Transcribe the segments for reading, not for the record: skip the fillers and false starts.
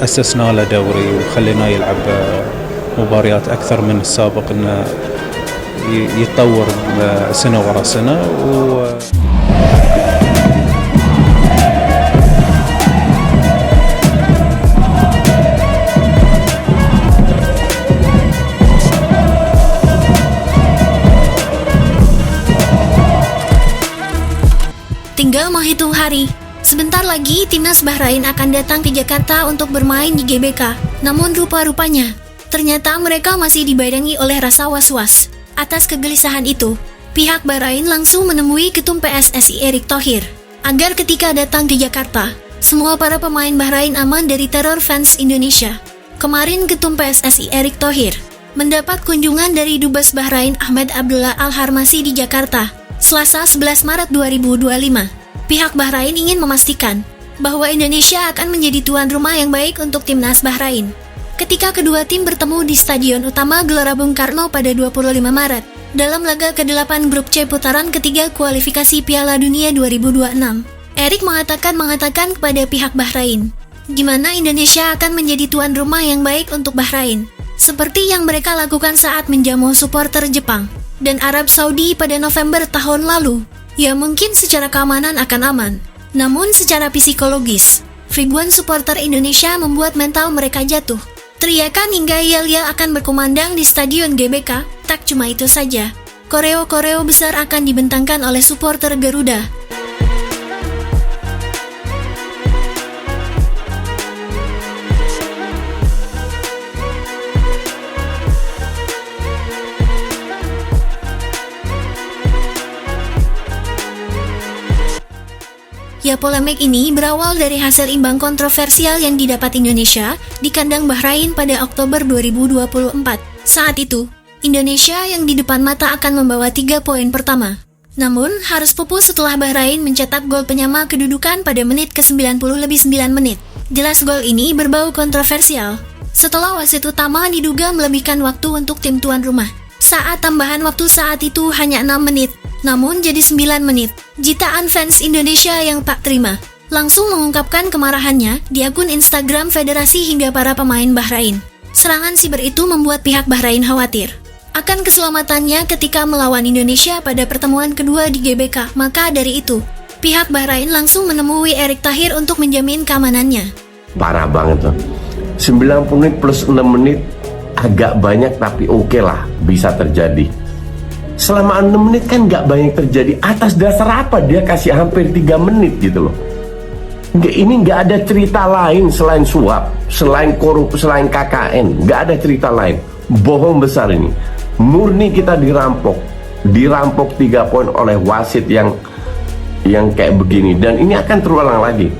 أسسنا له دوري وخليناه يلعب مباريات أكثر من السابق، إنه يتطور سنة ورا سنة. Tinggal menghitung hari. Sebentar lagi timnas Bahrain akan datang ke Jakarta untuk bermain di GBK. Namun rupa-rupanya, ternyata mereka masih dibarengi oleh rasa was-was. Atas kegelisahan itu, pihak Bahrain langsung menemui Ketum PSSI Erick Thohir agar ketika datang ke Jakarta, semua para pemain Bahrain aman dari teror fans Indonesia. Kemarin Ketum PSSI Erick Thohir mendapat kunjungan dari Dubes Bahrain Ahmad Abdullah Al-Harmasi di Jakarta Selasa 11 Maret 2025. Pihak Bahrain ingin memastikan bahwa Indonesia akan menjadi tuan rumah yang baik untuk timnas Bahrain. Ketika kedua tim bertemu di Stadion Utama Gelora Bung Karno pada 25 Maret dalam laga ke-8 Grup C putaran ketiga kualifikasi Piala Dunia 2026, Erick mengatakan kepada pihak Bahrain, gimana Indonesia akan menjadi tuan rumah yang baik untuk Bahrain, seperti yang mereka lakukan saat menjamu supporter Jepang dan Arab Saudi pada November tahun lalu. Ya mungkin secara keamanan akan aman, namun secara psikologis, ribuan supporter Indonesia membuat mental mereka jatuh. Teriakan hingga yel-yel akan berkumandang di Stadion GBK. Tak cuma itu saja, koreo-koreo besar akan dibentangkan oleh supporter Garuda. Ya, polemik ini berawal dari hasil imbang kontroversial yang didapat Indonesia di kandang Bahrain pada Oktober 2024. Saat itu, Indonesia yang di depan mata akan membawa 3 poin pertama. Namun, harus pupus setelah Bahrain mencetak gol penyama kedudukan pada menit ke-90 lebih 9 menit. Jelas gol ini berbau kontroversial, setelah wasit utama diduga melebihkan waktu untuk tim tuan rumah. Saat tambahan waktu saat itu hanya 6 menit, namun jadi 9 menit. Jutaan fans Indonesia yang tak terima langsung mengungkapkan kemarahannya di akun Instagram federasi hingga para pemain Bahrain. Serangan siber itu membuat pihak Bahrain khawatir akan keselamatannya ketika melawan Indonesia pada pertemuan kedua di GBK. Maka dari itu, pihak Bahrain langsung menemui Erick Thohir untuk menjamin keamanannya. Parah banget tuh. 90 menit plus 6 menit agak banyak, tapi oke lah, bisa terjadi. Selama 6 menit kan nggak banyak terjadi. Atas dasar apa dia kasih hampir 3 menit gitu loh? Ini nggak ada cerita lain selain suap, selain korup, selain KKN. Nggak ada cerita lain. Bohong besar ini. Murni kita dirampok 3 poin oleh wasit yang kayak begini. Dan ini akan terulang lagi.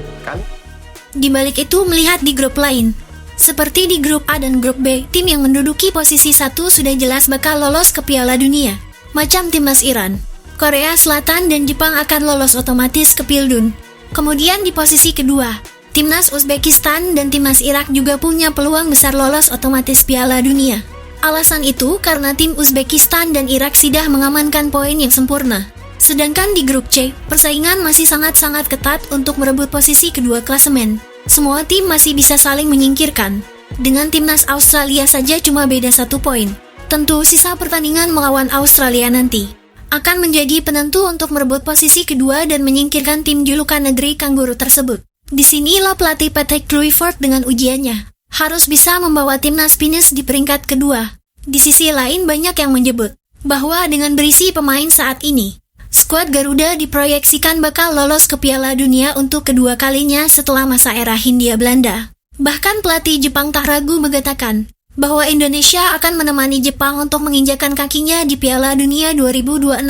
Di balik itu, melihat di grup lain, seperti di grup A dan grup B, tim yang menduduki posisi 1 sudah jelas bakal lolos ke Piala Dunia. Macam timnas Iran, Korea Selatan dan Jepang akan lolos otomatis ke Pildun. Kemudian di posisi kedua, timnas Uzbekistan dan timnas Irak juga punya peluang besar lolos otomatis Piala Dunia. Alasan itu karena tim Uzbekistan dan Irak sudah mengamankan poin yang sempurna. Sedangkan di grup C, persaingan masih sangat-sangat ketat untuk merebut posisi kedua klasemen. Semua tim masih bisa saling menyingkirkan. Dengan timnas Australia saja cuma beda 1 poin. Tentu sisa pertandingan melawan Australia nanti akan menjadi penentu untuk merebut posisi kedua dan menyingkirkan tim julukan negeri Kangguru tersebut. Disinilah pelatih Patrick Kluivert dengan ujiannya. Harus bisa membawa timnas finish di peringkat kedua. Di sisi lain banyak yang menyebut bahwa dengan berisi pemain saat ini, skuad Garuda diproyeksikan bakal lolos ke Piala Dunia untuk kedua kalinya setelah masa era Hindia Belanda. Bahkan pelatih Jepang tak ragu mengatakan bahwa Indonesia akan menemani Jepang untuk menginjakan kakinya di Piala Dunia 2026.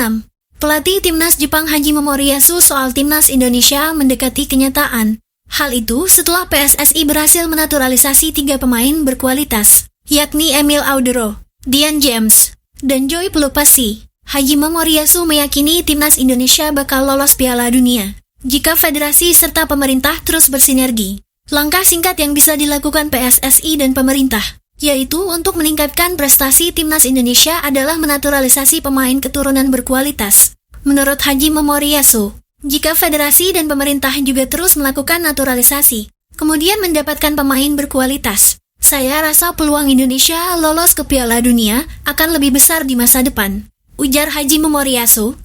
Pelatih timnas Jepang Haji Momoriyasu soal timnas Indonesia mendekati kenyataan. Hal itu setelah PSSI berhasil menaturalisasi 3 pemain berkualitas, yakni Emil Audero, Dian James, dan Joy Pelupasi. Haji Momoriyasu meyakini timnas Indonesia bakal lolos Piala Dunia jika federasi serta pemerintah terus bersinergi. Langkah singkat yang bisa dilakukan PSSI dan pemerintah, yaitu untuk meningkatkan prestasi timnas Indonesia adalah menaturalisasi pemain keturunan berkualitas. Menurut Haji Momoriyasu, jika federasi dan pemerintah juga terus melakukan naturalisasi, kemudian mendapatkan pemain berkualitas. Saya rasa peluang Indonesia lolos ke Piala Dunia akan lebih besar di masa depan, ujar Haji Memoriaso.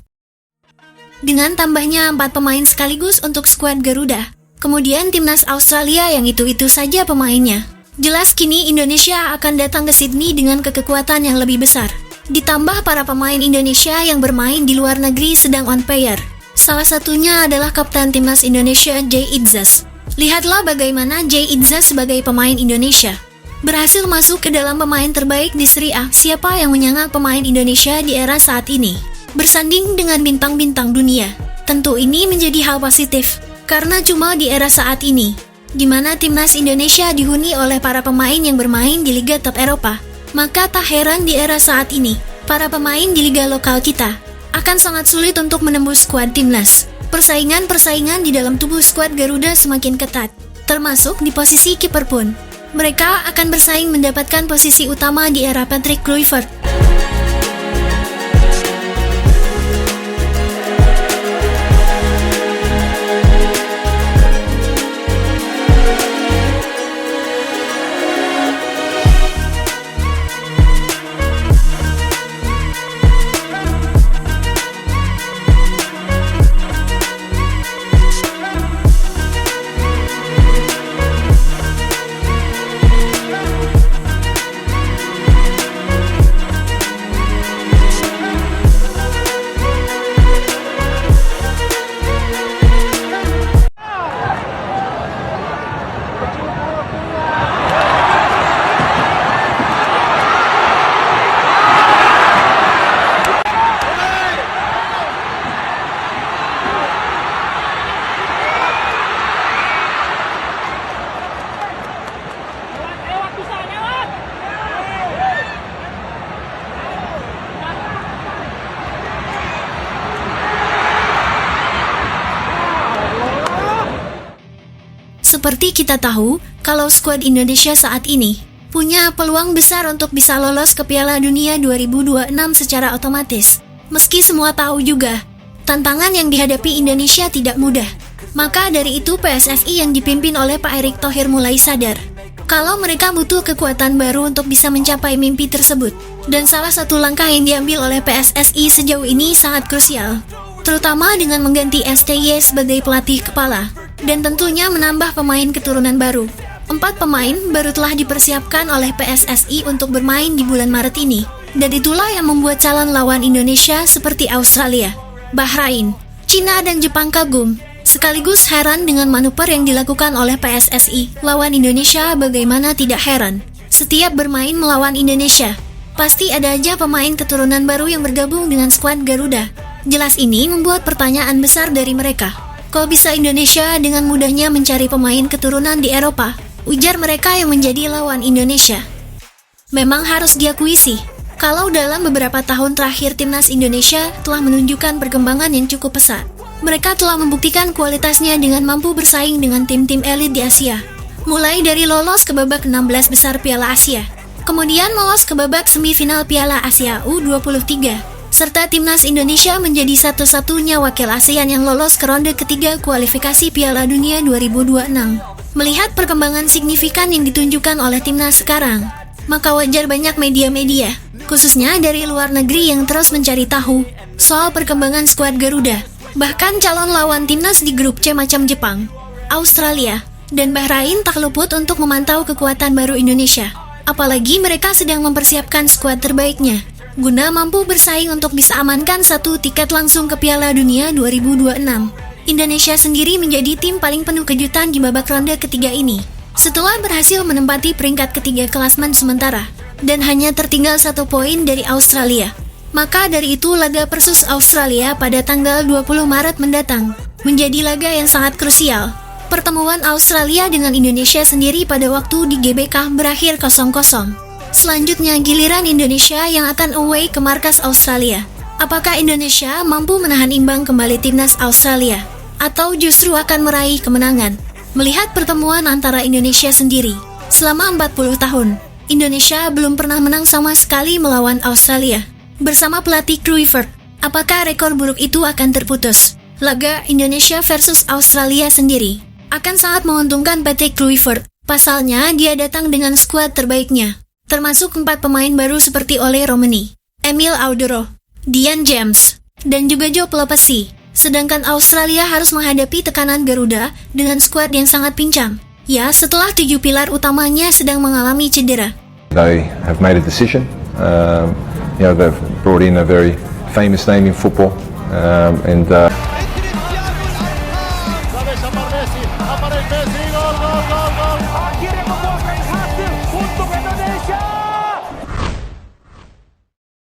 Dengan tambahnya 4 pemain sekaligus untuk skuad Garuda, kemudian timnas Australia yang itu-itu saja pemainnya. Jelas kini Indonesia akan datang ke Sydney dengan kekuatan yang lebih besar. Ditambah para pemain Indonesia yang bermain di luar negeri sedang on fire. Salah satunya adalah Kapten Timnas Indonesia Jay Itzas. Lihatlah bagaimana Jay Itzas sebagai pemain Indonesia berhasil masuk ke dalam pemain terbaik di Serie A. Siapa yang menyangka pemain Indonesia di era saat ini bersanding dengan bintang-bintang dunia? Tentu ini menjadi hal positif, karena cuma di era saat ini di mana timnas Indonesia dihuni oleh para pemain yang bermain di Liga Top Eropa, maka tak heran di era saat ini, para pemain di Liga lokal kita akan sangat sulit untuk menembus skuad timnas. Persaingan di dalam tubuh skuad Garuda semakin ketat, termasuk di posisi kiper pun. Mereka akan bersaing mendapatkan posisi utama di era Patrick Kluivert. Seperti kita tahu, kalau skuad Indonesia saat ini punya peluang besar untuk bisa lolos ke Piala Dunia 2026 secara otomatis. Meski semua tahu juga, tantangan yang dihadapi Indonesia tidak mudah. Maka dari itu PSSI yang dipimpin oleh Pak Erick Thohir mulai sadar kalau mereka butuh kekuatan baru untuk bisa mencapai mimpi tersebut. Dan salah satu langkah yang diambil oleh PSSI sejauh ini sangat krusial, terutama dengan mengganti STY sebagai pelatih kepala, dan tentunya menambah pemain keturunan baru. 4 pemain baru telah dipersiapkan oleh PSSI untuk bermain di bulan Maret ini, dan itulah yang membuat calon lawan Indonesia seperti Australia, Bahrain, Cina dan Jepang kagum, sekaligus heran dengan manuver yang dilakukan oleh PSSI. Lawan Indonesia bagaimana tidak heran? Setiap bermain melawan Indonesia, pasti ada aja pemain keturunan baru yang bergabung dengan skuad Garuda. Jelas ini membuat pertanyaan besar dari mereka. Kok bisa Indonesia dengan mudahnya mencari pemain keturunan di Eropa? Ujar mereka yang menjadi lawan Indonesia. Memang harus diakui sih, kalau dalam beberapa tahun terakhir timnas Indonesia telah menunjukkan perkembangan yang cukup pesat. Mereka telah membuktikan kualitasnya dengan mampu bersaing dengan tim-tim elit di Asia. Mulai dari lolos ke babak 16 besar Piala Asia, kemudian lolos ke babak semifinal Piala Asia U23, serta timnas Indonesia menjadi satu-satunya wakil ASEAN yang lolos ke ronde ketiga kualifikasi Piala Dunia 2026. Melihat perkembangan signifikan yang ditunjukkan oleh timnas sekarang, maka wajar banyak media-media, khususnya dari luar negeri yang terus mencari tahu soal perkembangan skuad Garuda. Bahkan calon lawan timnas di grup C macam Jepang, Australia, dan Bahrain tak luput untuk memantau kekuatan baru Indonesia. Apalagi mereka sedang mempersiapkan skuad terbaiknya guna mampu bersaing untuk bisa amankan 1 tiket langsung ke Piala Dunia 2026. Indonesia sendiri menjadi tim paling penuh kejutan di babak ronde ketiga ini, setelah berhasil menempati peringkat ketiga klasmen sementara, dan hanya tertinggal 1 poin dari Australia. Maka dari itu laga versus Australia pada tanggal 20 Maret mendatang menjadi laga yang sangat krusial. Pertemuan Australia dengan Indonesia sendiri pada waktu di GBK berakhir 0-0. Selanjutnya giliran Indonesia yang akan away ke markas Australia. Apakah Indonesia mampu menahan imbang kembali timnas Australia, atau justru akan meraih kemenangan? Melihat pertemuan antara Indonesia sendiri, selama 40 tahun, Indonesia belum pernah menang sama sekali melawan Australia. Bersama pelatih Kluivert, apakah rekor buruk itu akan terputus? Laga Indonesia versus Australia sendiri akan sangat menguntungkan PT Kluivert. Pasalnya, dia datang dengan skuad terbaiknya, termasuk 4 pemain baru seperti Ole Romani, Emil Audero, Dian James, dan juga Joe Pelopesi. Sedangkan Australia harus menghadapi tekanan Garuda dengan skuad yang sangat pincang. Ya, setelah 7 pilar utamanya sedang mengalami cedera. They have made a decision. They've brought in a very famous name in football, and Cabeza Pardesi, aparece Messi, gol, gol, gol, gol. Akhirnya membuahkan hasil untuk Indonesia.